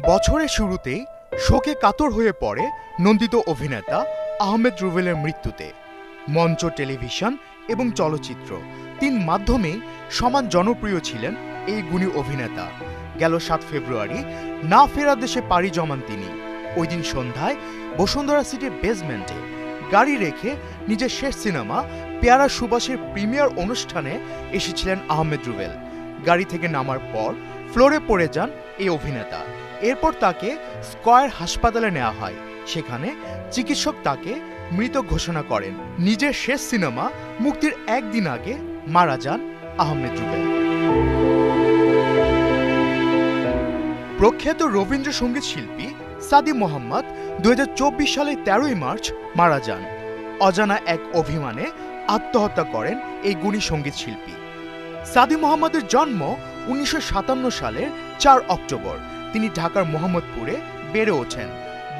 বছরের শুরুতেই শোকে কাতর হয়ে পড়ে নন্দিত অভিনেতা আহমেদ রুবেলের মৃত্যুতে। মঞ্চ, টেলিভিশন এবং চলচ্চিত্র তিন মাধ্যমেই সমান জনপ্রিয় ছিলেন এই গুণী অভিনেতা। গেল ৭ ফেব্রুয়ারি না ফেরা দেশে পাড়ি জমান তিনি। ওই দিন সন্ধ্যায় বসুন্ধরা সিটির বেসমেন্টে গাড়ি রেখে নিজের শেষ সিনেমা পেয়ারা সুবাসের প্রিমিয়ার অনুষ্ঠানে এসেছিলেন আহমেদ রুবেল। গাড়ি থেকে নামার পর ফ্লোরে পড়ে যান এই অভিনেতা। এরপর তাকে স্কয়ার হাসপাতালে নেওয়া হয়। সেখানে চিকিৎসক তাকে মৃত ঘোষণা করেন। নিজের শেষ সিনেমা মুক্তির একদিন আগে মারা যান আহমেদ রুবেল। প্রখ্যাত রবীন্দ্রসঙ্গীত শিল্পী সাদি মোহাম্মদ ২০২৪ সালের ১৩ই মার্চ মারা যান। অজানা এক অভিমানে আত্মহত্যা করেন এই গুণী সঙ্গীত শিল্পী। সাদি মোহাম্মদের জন্ম ১৯৫৭ সালের ৪ অক্টোবর। তিনি ঢাকার মোহাম্মদপুরে বেড়ে ওঠেন।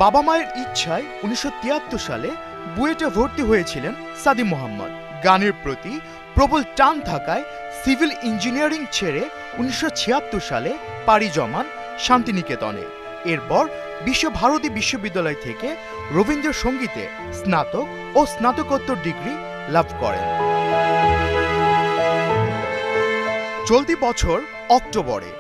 বাবা মায়ের ইচ্ছায় ১৯৭৩ সালে বুয়েটে ভর্তি হয়েছিলেন সাদি মোহাম্মদ। গানের প্রতি প্রবল টান থাকায় সিভিল ইঞ্জিনিয়ারিং ছেড়ে ১৯৭৬ সালে পাড়ি জমান শান্তিনিকেতনে। এরপর বিশ্বভারতী বিশ্ববিদ্যালয় থেকে রবীন্দ্রসঙ্গীতে স্নাতক ও স্নাতকোত্তর ডিগ্রি লাভ করেন। চলতি বছর অক্টোবরে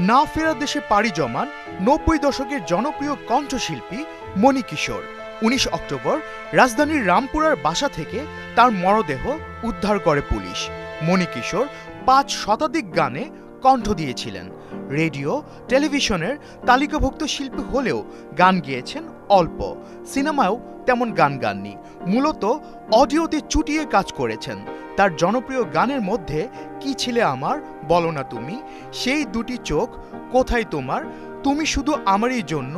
না ফেরা দেশে পাড়ি জমান ৯০ দশকের জনপ্রিয় কণ্ঠশিল্পী মণিকিশোর। ১৯ অক্টোবর রাজধানীর রামপুরার বাসা থেকে তার মরদেহ উদ্ধার করে পুলিশ। মণিকিশোর ৫ শতাধিক গানে কণ্ঠ দিয়েছিলেন। রেডিও, টেলিভিশনের তালিকাভুক্ত শিল্পী হলেও গান গেয়েছেন অল্প। সিনেমায়ও তেমন গান গাননি, মূলত অডিওতে চুটিয়ে কাজ করেছেন। তার জনপ্রিয় গানের মধ্যে কি ছিলে আমার, বলো না তুমি, সেই দুটি চোখ, কোথায় তোমার, তুমি শুধু আমারই জন্য,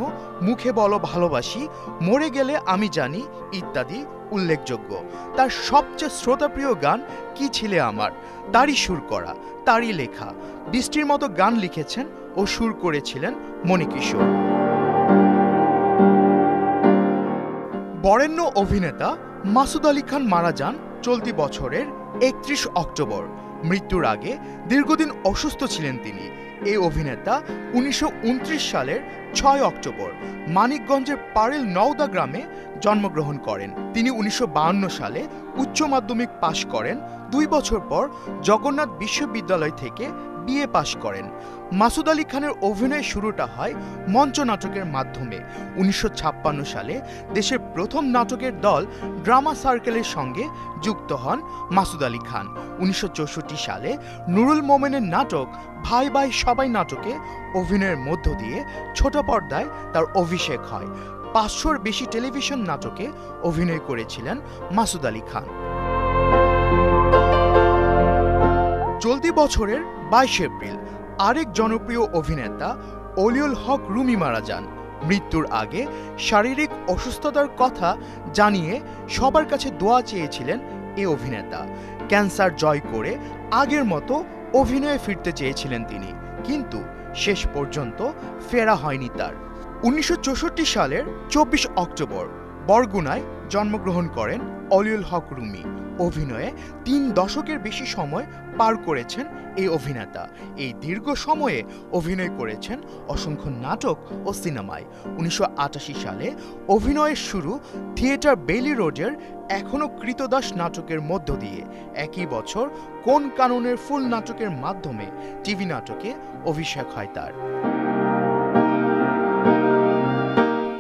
মুখে বলো ভালোবাসি, মরে গেলে আমি জানি ইত্যাদি উল্লেখযোগ্য। তার সবচেয়ে শ্রোতাপ্রিয় গান কি ছিলে আমার, তারই সুর করা, তারই লেখা। বৃষ্টির মতো গান লিখেছেন ও সুর করেছিলেন মণিকিশোর। বরেণ্য অভিনেতা মাসুদ আলী খান মারা যান চলতি বছরের ৩১ অক্টোবর। মৃত্যুর আগে দীর্ঘদিন অসুস্থ ছিলেন তিনি। এই অভিনেতা ১৯২৯ সালের ৬ অক্টোবর মানিকগঞ্জের পারেল নওদা গ্রামে জন্মগ্রহণ করেন। তিনি ১৯৫২ সালে উচ্চ মাধ্যমিক পাশ করেন। ২ বছর পর জগন্নাথ বিশ্ববিদ্যালয় থেকে বিএ পাশ করেন। মাসুদ আলী খানের অভিনয় শুরুটা হয় মঞ্চ নাটকের মাধ্যমে। ১৯৫৬ সালে দেশের প্রথম নাটকের দল ড্রামা সার্কেলের সঙ্গে যুক্ত হন মাসুদ আলী খান। ১৯৬৪ সালে নুরুল মোমেনের নাটক ভাই ভাই সবাই নাটকে অভিনয়ের মধ্য দিয়ে ছোট পর্দায় তার অভিষেক হয়। ৫০০-র বেশি টেলিভিশন নাটকে অভিনয় করেছিলেন মাসুদ আলী খান। চলতি বছরের ২২ এপ্রিল আরেক জনপ্রিয় অভিনেতা অলিউল হক রুমি মারা যান। মৃত্যুর আগে শারীরিক অসুস্থতার কথা জানিয়ে সবার কাছে দোয়া চেয়েছিলেন এই অভিনেতা। ক্যান্সার জয় করে আগের মতো অভিনয়ে ফিরতে চেয়েছিলেন তিনি, কিন্তু শেষ পর্যন্ত ফেরা হয়নি তার। ১৯৬৪ সালের ২৪ অক্টোবর বরগুনায় জন্মগ্রহণ করেন অলিউল হক রুমি। অভিনয়ে ৩ দশকের বেশি সময় পার করেছেন এই অভিনেতা। এই দীর্ঘ সময়ে অভিনয় করেছেন অসংখ্য নাটক ও সিনেমায়। ১৯৮৮ সালে অভিনয়ের শুরু থিয়েটার বেইলি রোডের এখনো কৃতদাস নাটকের মধ্য দিয়ে। একই বছর কোন কানুনের ফুল নাটকের মাধ্যমে টিভি নাটকে অভিষেক হয় তার।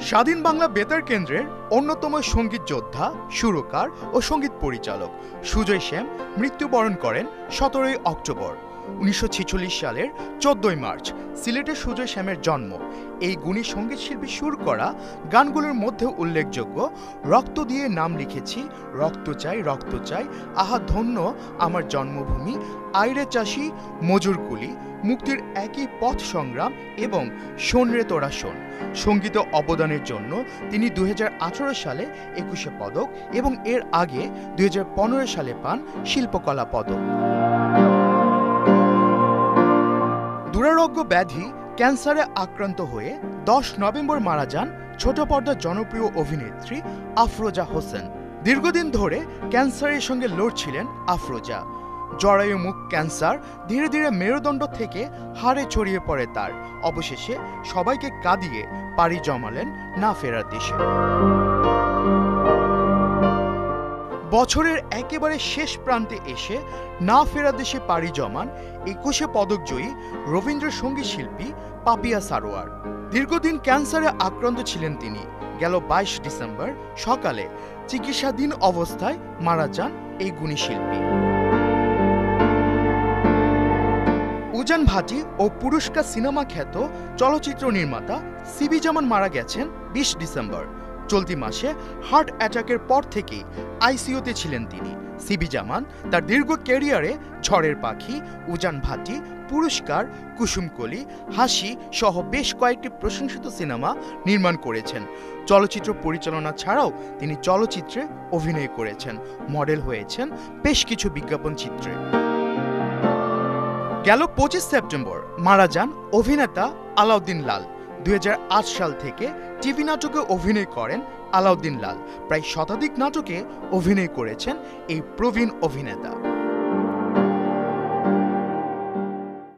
স্বাধীন বাংলা বেতার কেন্দ্রের অন্যতম সঙ্গীত যোদ্ধা, সুরকার ও সঙ্গীত পরিচালক সুজয় শ্যাম মৃত্যুবরণ করেন ১৭ই অক্টোবর। ১৯৪৬ সালের ১৪ই মার্চ সিলেটে সুজয় শ্যামের জন্ম। এই গুণী সঙ্গীত শিল্পী সুর করা গানগুলোর মধ্যে উল্লেখযোগ্য রক্ত দিয়ে নাম লিখেছি, রক্ত চাই রক্ত চাই, আহা ধন্য আমার জন্মভূমি, আইরে চাষি, মজুর কুলি, মুক্তির একই পথ সংগ্রাম এবং শোন রে তোরা শোন। সঙ্গীত অবদানের জন্য তিনি ২০১৮ সালে ২১ পদক এবং এর আগে ২০১৫ সালে পান শিল্পকলা পদক। দুরারোগ্য ব্যাধি ক্যান্সারে আক্রান্ত হয়ে ১০ নভেম্বর মারা যান ছোট পর্দার জনপ্রিয় অভিনেত্রী আফরোজা হোসেন। দীর্ঘদিন ধরে ক্যান্সারের সঙ্গে লড়ছিলেন আফরোজা। জরায়ু মুখ ক্যান্সার ধীরে ধীরে মেরুদণ্ড থেকে হাড়ে ছড়িয়ে পড়ে তার। অবশেষে সবাইকে কাঁদিয়ে পাড়ি জমালেন না ফেরার দেশে। বছরের একেবারে শেষ প্রান্তে এসে না ফেরা দেশে পাড়ি জমান 21 পদকজয়ী রবীন্দ্রসঙ্গীত শিল্পী পাপিয়া সারোয়ার। দীর্ঘদিন ক্যান্সারে আক্রান্ত ছিলেন তিনি। গেল 22 ডিসেম্বর সকালে চিকিৎসাধীন অবস্থায় মারা যান এই গুণী শিল্পী। উজান ভাটি ও পুরস্কার সিনেমা খ্যাত চলচ্চিত্র নির্মাতা সিবি জামান মারা গেছেন 20 ডিসেম্বর। চলতি মাসে হার্ট অ্যাটাকের পর থেকেই আইসিইউতে ছিলেন তিনি। সিবি জামান তার দীর্ঘ ক্যারিয়ারে ঝড়ের পাখি, উজান ভাটি, পুরস্কার, কুসুমকলি, হাসি সহ বেশ কয়েকটি প্রশংসিত সিনেমা নির্মাণ করেছেন। চলচ্চিত্র পরিচালনা ছাড়াও তিনি চলচ্চিত্রে অভিনয় করেছেন, মডেল হয়েছেন বেশ কিছু বিজ্ঞাপন চিত্রে। গেল 25 সেপ্টেম্বর মারা যান অভিনেতা আলাউদ্দিন লাল। 2008 সাল থেকে টিভি নাটকে অভিনয় করেন আলাউদ্দিন লাল। প্রায় শতাধিক নাটকে অভিনয় করেছেন এই প্রবীণ অভিনেতা।